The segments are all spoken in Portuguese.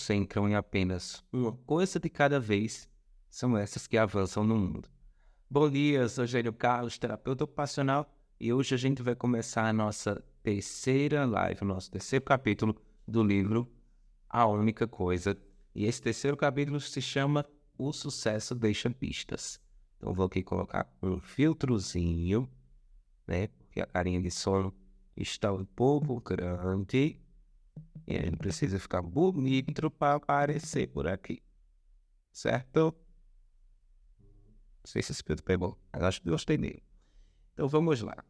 concentram em apenas uma coisa de cada vez são essas que avançam no mundo. Bom dia, eu sou Gênio Carlos, terapeuta ocupacional, e hoje a gente vai começar a nossa terceira live, o nosso terceiro capítulo do livro A Única Coisa. E esse terceiro capítulo se chama O Sucesso Deixa Pistas. Então vou aqui colocar um filtrozinho, né? Porque a carinha de sono está um pouco grande e a gente precisa ficar bonito para aparecer por aqui, certo? Não sei se esse filtro pegou, mas acho que gostei dele. Então vamos lá.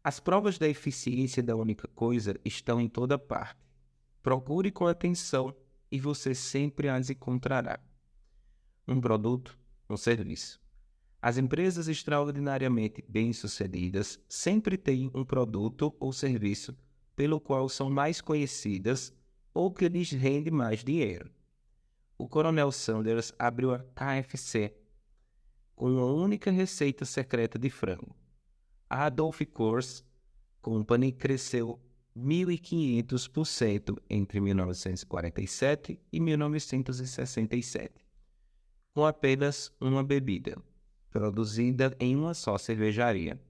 As provas da eficiência da única coisa estão em toda parte. Procure com atenção e você sempre as encontrará. Um produto, um serviço. As empresas extraordinariamente bem-sucedidas sempre têm um produto ou serviço pelo qual são mais conhecidas ou que lhes rende mais dinheiro. O Coronel Sanders abriu a KFC com uma única receita secreta de frango. A Adolph Coors Company cresceu 1.500% entre 1947 e 1967, com apenas uma bebida, produzida em uma só cervejaria.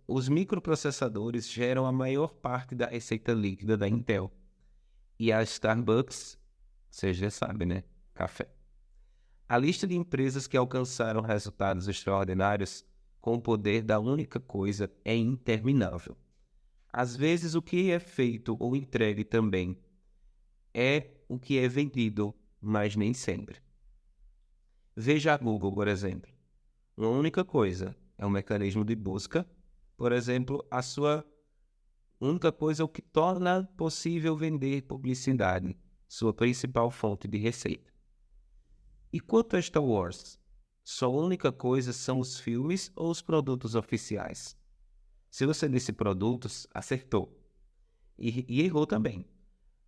Os microprocessadores geram a maior parte da receita líquida da Intel. E a Starbucks, vocês já sabem, né? Café. A lista de empresas que alcançaram resultados extraordinários com o poder da única coisa é interminável. Às vezes, o que é feito ou entregue também é o que é vendido, mas nem sempre. Veja a Google, por exemplo. Uma única coisa é um mecanismo de busca. Por exemplo, a sua única coisa é o que torna possível vender publicidade, sua principal fonte de receita. E quanto a Star Wars? Sua única coisa são os filmes ou os produtos oficiais? Se você disse produtos, acertou. E errou também.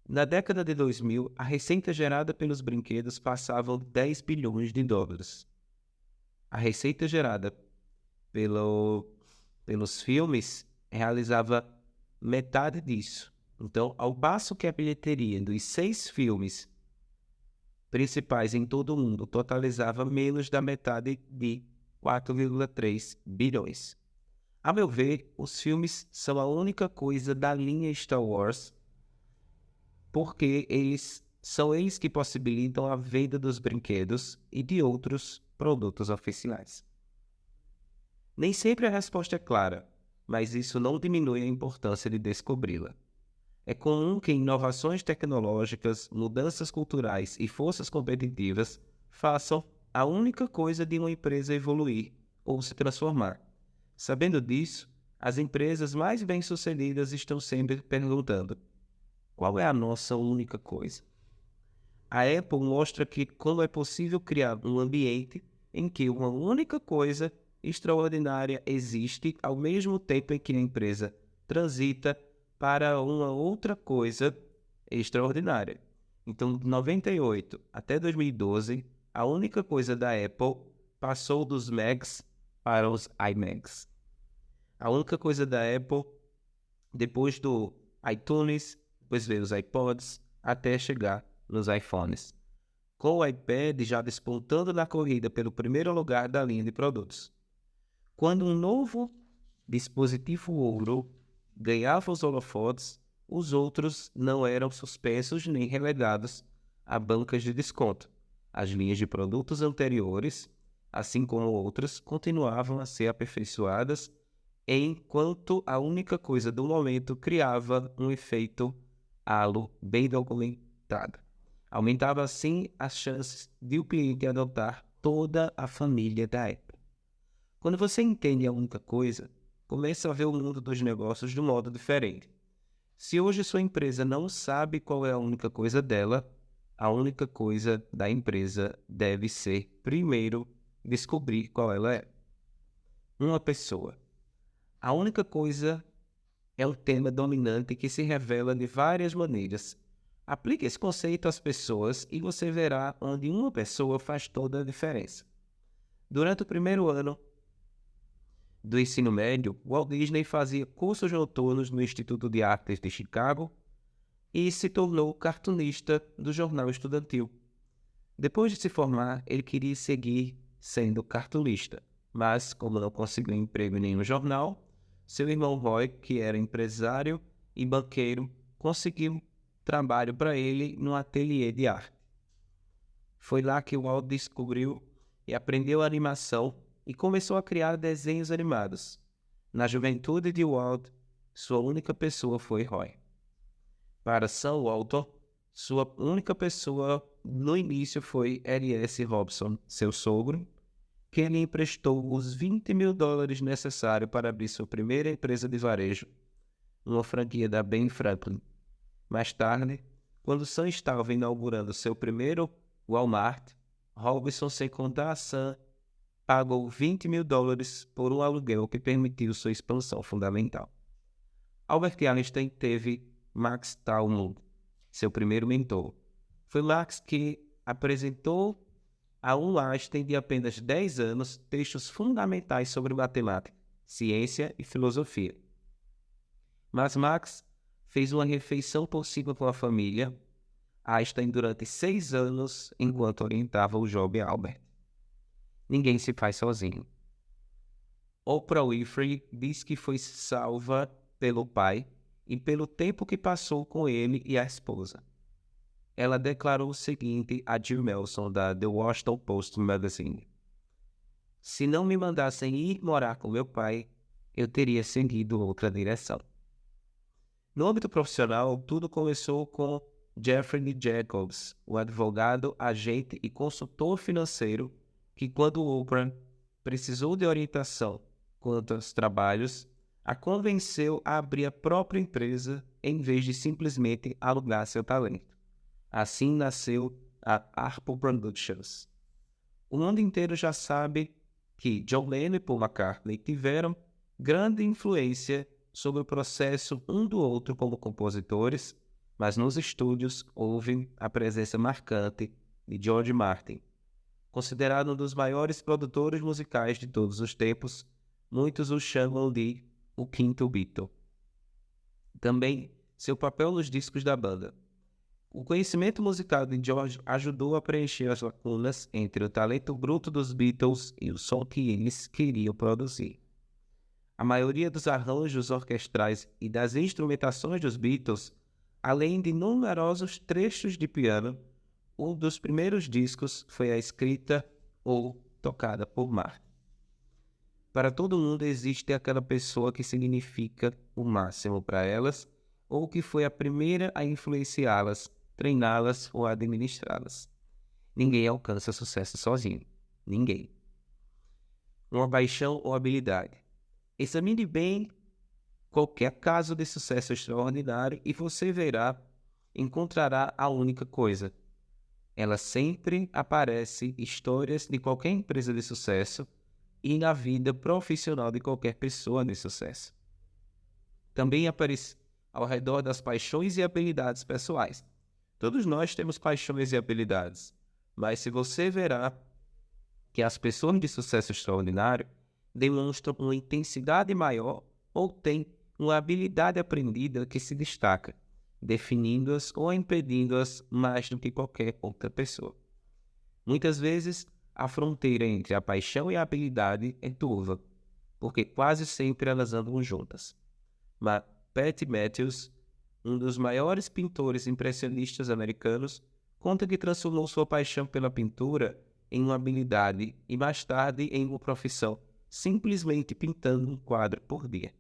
Na década de 2000, a receita gerada pelos brinquedos passava 10 bilhões de dólares. A receita gerada pelos filmes realizava metade disso. Então, ao passo que a bilheteria dos 6 filmes principais em todo o mundo totalizava menos da metade de 4,3 bilhões. A meu ver, os filmes são a única coisa da linha Star Wars, porque são eles que possibilitam a venda dos brinquedos e de outros produtos oficiais. Nem sempre a resposta é clara, mas isso não diminui a importância de descobri-la. É comum que inovações tecnológicas, mudanças culturais e forças competitivas façam a única coisa de uma empresa evoluir ou se transformar. Sabendo disso, as empresas mais bem-sucedidas estão sempre perguntando: qual é a nossa única coisa? A Apple mostra que como é possível criar um ambiente em que uma única coisa extraordinária existe ao mesmo tempo em que a empresa transita para uma outra coisa extraordinária. Então, de 98 até 2012, a única coisa da Apple passou dos Macs para os iMacs. A única coisa da Apple, depois do iTunes, depois veio os iPods, até chegar nos iPhones, com o iPad já despontando na corrida pelo primeiro lugar da linha de produtos. Quando um novo dispositivo ouro ganhava os holofotes, os outros não eram suspensos nem relegados a bancas de desconto. As linhas de produtos anteriores, assim como outras, continuavam a ser aperfeiçoadas, enquanto a única coisa do momento criava um efeito halo bem documentado. Aumentava assim as chances de o cliente adotar toda a família da Apple. Quando você entende a única coisa, começa a ver o mundo dos negócios de um modo diferente. Se hoje sua empresa não sabe qual é a única coisa dela, a única coisa da empresa deve ser, primeiro, descobrir qual ela é. Uma pessoa. A única coisa é um tema dominante que se revela de várias maneiras. Aplique esse conceito às pessoas e você verá onde uma pessoa faz toda a diferença. Durante o primeiro ano do ensino médio, Walt Disney fazia cursos noturnos no Instituto de Artes de Chicago e se tornou cartunista do jornal estudantil. Depois de se formar, ele queria seguir sendo cartunista, mas, como não conseguiu emprego em nenhum jornal, seu irmão Roy, que era empresário e banqueiro, conseguiu trabalho para ele no ateliê de arte. Foi lá que Walt descobriu e aprendeu animação e começou a criar desenhos animados. Na juventude de Walt, sua única pessoa foi Roy. Para Sam Walton, sua única pessoa no início foi L.S. Robson, seu sogro, que lhe emprestou os $20.000 necessários para abrir sua primeira empresa de varejo, uma franquia da Ben Franklin. Mais tarde, quando Sam estava inaugurando seu primeiro Walmart, Robson, sem contar a Sam, pagou $20.000 por um aluguel que permitiu sua expansão fundamental. Albert Einstein teve Max Talmud, seu primeiro mentor. Foi Max que apresentou a um Einstein de apenas 10 anos textos fundamentais sobre matemática, ciência e filosofia. Mas Max fez uma refeição por cima com a família Einstein durante 6 anos enquanto orientava o jovem Albert. Ninguém se faz sozinho. Oprah Winfrey diz que foi salva pelo pai e pelo tempo que passou com ele e a esposa. Ela declarou o seguinte a Jill Melson, da The Washington Post Magazine: "Se não me mandassem ir morar com meu pai, eu teria seguido outra direção." No âmbito profissional, tudo começou com Jeffrey Jacobs, o advogado, agente e consultor financeiro que, quando Oprah precisou de orientação quanto aos trabalhos, a convenceu a abrir a própria empresa em vez de simplesmente alugar seu talento. Assim nasceu a Apple Productions. O mundo inteiro já sabe que John Lennon e Paul McCartney tiveram grande influência sobre o processo um do outro como compositores, mas nos estúdios houve a presença marcante de George Martin. Considerado um dos maiores produtores musicais de todos os tempos, muitos o chamam de o quinto Beatle. Também seu papel nos discos da banda. O conhecimento musical de George ajudou a preencher as lacunas entre o talento bruto dos Beatles e o som que eles queriam produzir. A maioria dos arranjos orquestrais e das instrumentações dos Beatles, além de numerosos trechos de piano, um dos primeiros discos foi a escrita ou tocada por Martin. Para todo mundo existe aquela pessoa que significa o máximo para elas ou que foi a primeira a influenciá-las, treiná-las ou administrá-las. Ninguém alcança sucesso sozinho. Ninguém. Uma paixão ou habilidade. Examine bem qualquer caso de sucesso extraordinário e você encontrará a única coisa. Ela sempre aparece em histórias de qualquer empresa de sucesso e na vida profissional de qualquer pessoa de sucesso. Também aparece ao redor das paixões e habilidades pessoais. Todos nós temos paixões e habilidades, mas se você verá que as pessoas de sucesso extraordinário demonstram uma intensidade maior ou têm uma habilidade aprendida que se destaca, definindo-as ou impedindo-as mais do que qualquer outra pessoa. Muitas vezes, a fronteira entre a paixão e a habilidade é turva, porque quase sempre elas andam juntas. Mas Patty Matthews, um dos maiores pintores impressionistas americanos, conta que transformou sua paixão pela pintura em uma habilidade e mais tarde em uma profissão, simplesmente pintando um quadro por dia.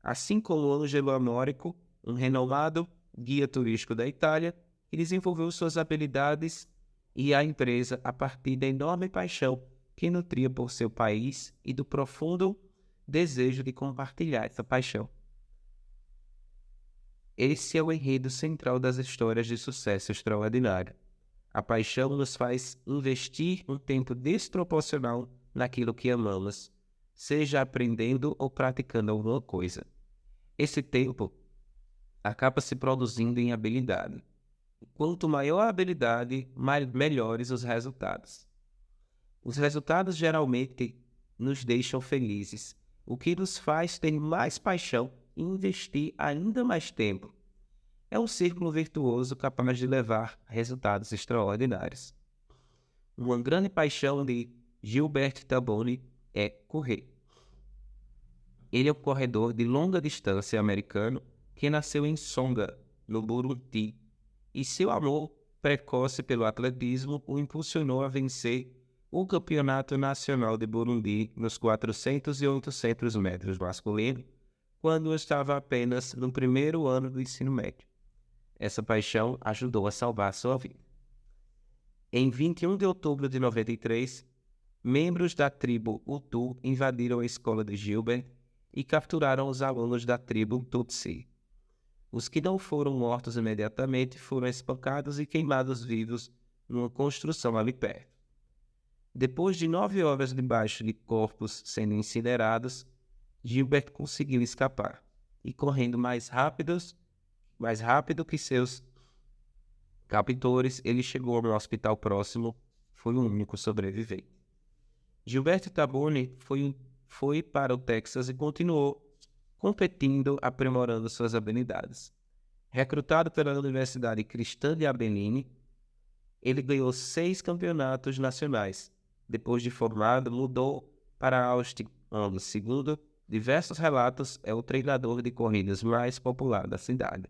Assim como Angelo Amorico, um renomado guia turístico da Itália, que desenvolveu suas habilidades e a empresa a partir da enorme paixão que nutria por seu país e do profundo desejo de compartilhar essa paixão. Esse é o enredo central das histórias de sucesso extraordinário. A paixão nos faz investir um tempo desproporcional naquilo que amamos, seja aprendendo ou praticando alguma coisa. Esse tempo acaba se produzindo em habilidade. Quanto maior a habilidade, melhores os resultados. Os resultados geralmente nos deixam felizes, o que nos faz ter mais paixão e investir ainda mais tempo. é um círculo virtuoso capaz de levar a resultados extraordinários. Uma grande paixão de Gilbert Tabone é correr. Ele é um corredor de longa distância americano que nasceu em Songa, no Burundi, e seu amor precoce pelo atletismo o impulsionou a vencer o Campeonato Nacional de Burundi nos 400 e 800 metros masculino, quando estava apenas no primeiro ano do ensino médio. Essa paixão ajudou a salvar sua vida. Em 21 de outubro de 93, membros da tribo Hutu invadiram a escola de Gilbert e capturaram os alunos da tribo Tutsi. Os que não foram mortos imediatamente foram espancados e queimados vivos numa construção ali perto. Depois de 9 horas debaixo de corpos sendo incinerados, Gilbert conseguiu escapar e, correndo mais rápido que seus captores, ele chegou ao hospital próximo, foi o único sobrevivente. Gilbert Tabone foi para o Texas e continuou competindo, aprimorando suas habilidades. Recrutado pela Universidade Cristã de Abilene, ele ganhou 6 campeonatos nacionais. Depois de formado, mudou para Austin, onde, segundo diversos relatos, é o treinador de corridas mais popular da cidade.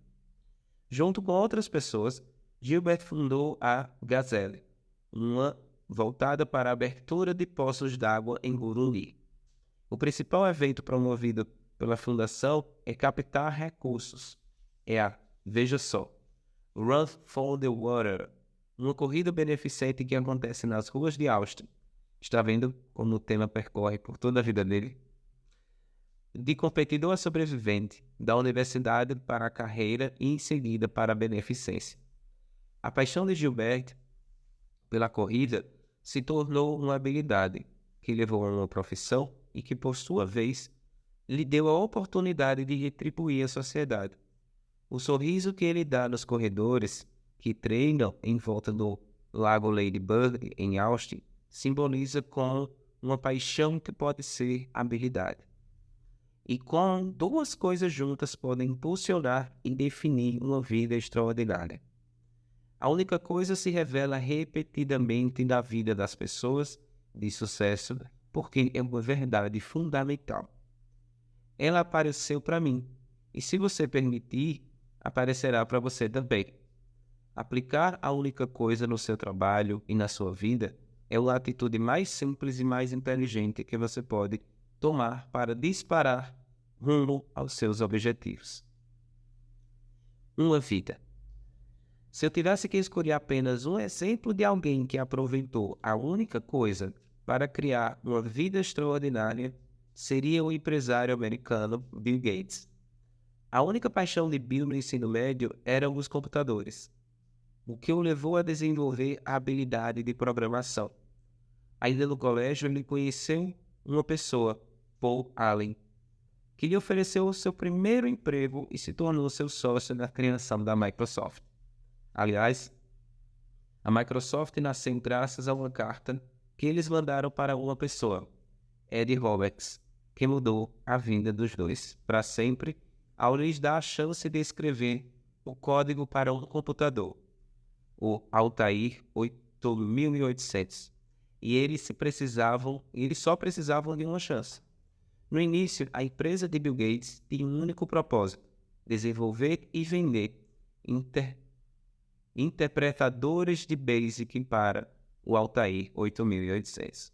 Junto com outras pessoas, Gilbert fundou a Gazelle, uma voltada para a abertura de poços d'água em Burundi. O principal evento promovido pela fundação é captar recursos. Veja só, Run for the Water, uma corrida beneficente que acontece nas ruas de Austin. Está vendo como o tema percorre por toda a vida dele? De competidor a sobrevivente, da universidade para a carreira e em seguida para a beneficência. A paixão de Gilbert pela corrida se tornou uma habilidade que levou a uma profissão e que, por sua vez, lhe deu a oportunidade de retribuir à sociedade. O sorriso que ele dá nos corredores que treinam em volta do Lago Ladybird, em Austin, simboliza com uma paixão que pode ser habilidade. E com duas coisas juntas podem impulsionar e definir uma vida extraordinária. A única coisa se revela repetidamente na vida das pessoas de sucesso porque é uma verdade fundamental. Ela apareceu para mim, e se você permitir, aparecerá para você também. Aplicar a única coisa no seu trabalho e na sua vida é a atitude mais simples e mais inteligente que você pode tomar para disparar rumo aos seus objetivos. Uma vida. Se eu tivesse que escolher apenas um exemplo de alguém que aproveitou a única coisa para criar uma vida extraordinária, seria o empresário americano Bill Gates. A única paixão de Bill no ensino médio eram os computadores, o que o levou a desenvolver a habilidade de programação. Ainda no colégio, ele conheceu uma pessoa, Paul Allen, que lhe ofereceu o seu primeiro emprego e se tornou seu sócio na criação da Microsoft. Aliás, a Microsoft nasceu graças a uma carta que eles mandaram para uma pessoa, Ed Roberts, que mudou a vida dos dois para sempre ao lhes dar a chance de escrever o código para um computador, o Altair 8800, e eles só precisavam de uma chance. No início, a empresa de Bill Gates tinha um único propósito: desenvolver e vender interpretadores de BASIC para o Altair 8800.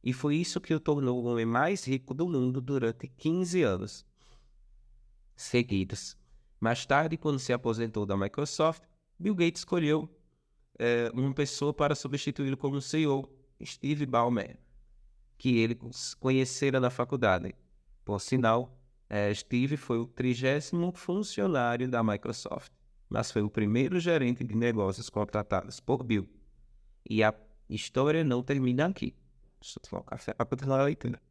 E foi isso que o tornou o homem mais rico do mundo durante 15 anos seguidos. Mais tarde, quando se aposentou da Microsoft, Bill Gates escolheu uma pessoa para substituí-lo como CEO, Steve Ballmer, que ele conhecera na faculdade. Por sinal, Steve foi o 30º funcionário da Microsoft, mas foi o primeiro gerente de negócios contratado por Bill. E a história não termina aqui. Deixa eu tomar um café para continuar a leitura.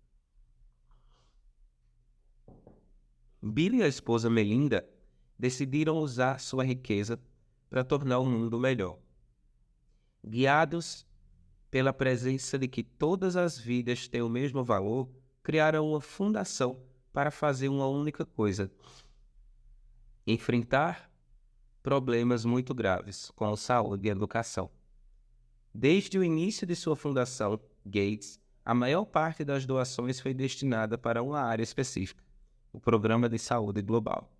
Bill e a esposa Melinda decidiram usar sua riqueza para tornar o mundo melhor. Guiados pela presença de que todas as vidas têm o mesmo valor, criaram uma fundação para fazer uma única coisa: enfrentar problemas muito graves com saúde e educação. Desde o início de sua fundação, Gates, a maior parte das doações foi destinada para uma área específica, o Programa de Saúde Global.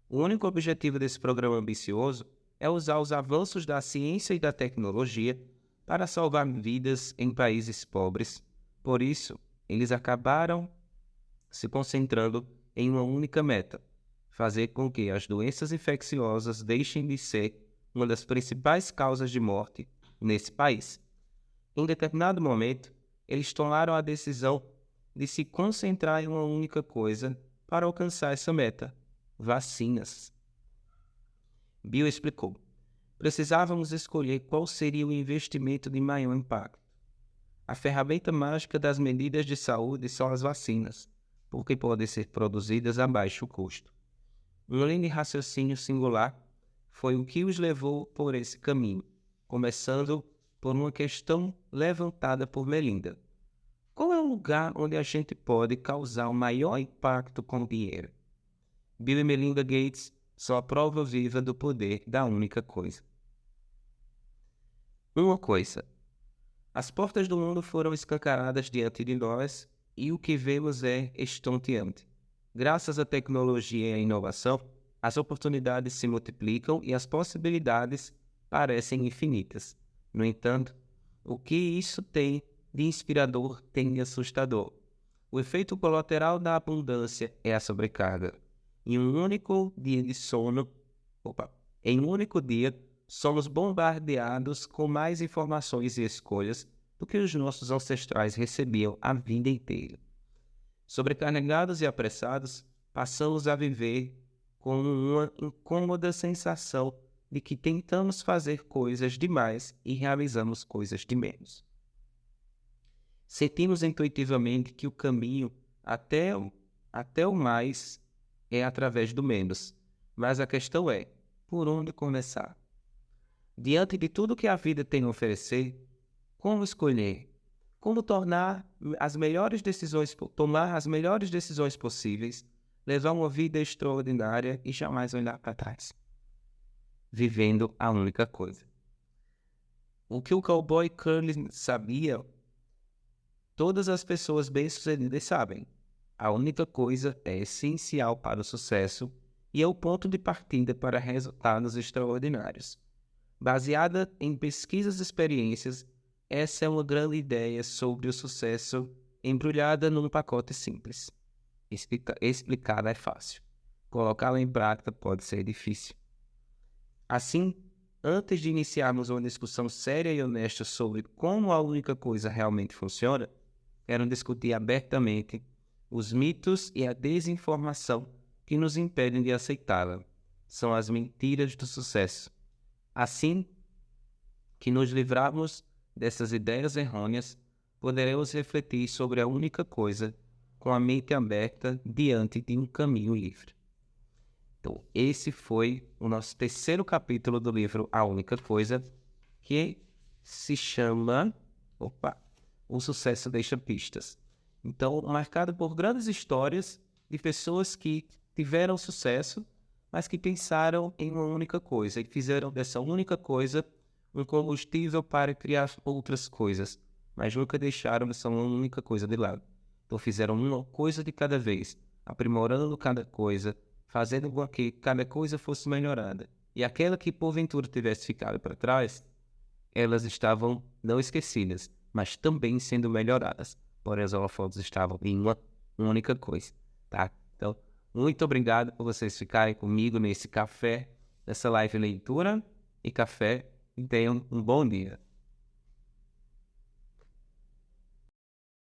O único objetivo desse programa ambicioso é usar os avanços da ciência e da tecnologia para salvar vidas em países pobres. Por isso, eles acabaram se concentrando em uma única meta: fazer com que as doenças infecciosas deixem de ser uma das principais causas de morte nesse país. Em determinado momento, eles tomaram a decisão de se concentrar em uma única coisa para alcançar essa meta: vacinas. Bill explicou: precisávamos escolher qual seria o investimento de maior impacto. A ferramenta mágica das medidas de saúde são as vacinas, porque podem ser produzidas a baixo custo. Uma linha de raciocínio singular foi o que os levou por esse caminho, começando por uma questão levantada por Melinda: qual é o lugar onde a gente pode causar o maior impacto com dinheiro? Bill e Melinda Gates são a prova viva do poder da única coisa. Uma coisa. As portas do mundo foram escancaradas diante de nós e o que vemos é estonteante. Graças à tecnologia e à inovação, as oportunidades se multiplicam e as possibilidades parecem infinitas. No entanto, o que isso tem de inspirador tem de assustador. O efeito colateral da abundância é a sobrecarga. Em um único dia, somos bombardeados com mais informações e escolhas do que os nossos ancestrais recebiam a vida inteira. Sobrecarregados e apressados, passamos a viver com uma incômoda sensação de que tentamos fazer coisas demais e realizamos coisas de menos. Sentimos intuitivamente que o caminho até o mais é através do menos, mas a questão é, por onde começar? Diante de tudo que a vida tem a oferecer, como escolher? Como tomar as melhores decisões possíveis, levar uma vida extraordinária e jamais olhar para trás? Vivendo a única coisa. O que o cowboy Curly sabia, todas as pessoas bem-sucedidas sabem. A única coisa é essencial para o sucesso e é o ponto de partida para resultados extraordinários. Baseada em pesquisas e experiências, essa é uma grande ideia sobre o sucesso embrulhada num pacote simples. Explicá-la é fácil. Colocá-la em prática pode ser difícil. Assim, antes de iniciarmos uma discussão séria e honesta sobre como a única coisa realmente funciona, quero discutir abertamente os mitos e a desinformação que nos impedem de aceitá-la. São as mentiras do sucesso. Assim que nos livrarmos dessas ideias errôneas, poderemos refletir sobre a única coisa com a mente aberta diante de um caminho livre. Então, esse foi o nosso terceiro capítulo do livro A Única Coisa, que se chama O Sucesso Deixa Pistas. Então, marcado por grandes histórias de pessoas que tiveram sucesso, mas que pensaram em uma única coisa e fizeram dessa única coisa um combustível para criar outras coisas, mas nunca deixaram essa única coisa de lado. Então fizeram uma coisa de cada vez, aprimorando cada coisa, fazendo com que cada coisa fosse melhorada. E aquela que porventura tivesse ficado para trás, elas estavam não esquecidas, mas também sendo melhoradas. Porém, as holofotes estavam em uma única coisa, tá? Então, muito obrigado por vocês ficarem comigo nesse café, nessa live leitura e café. E tenham um bom dia.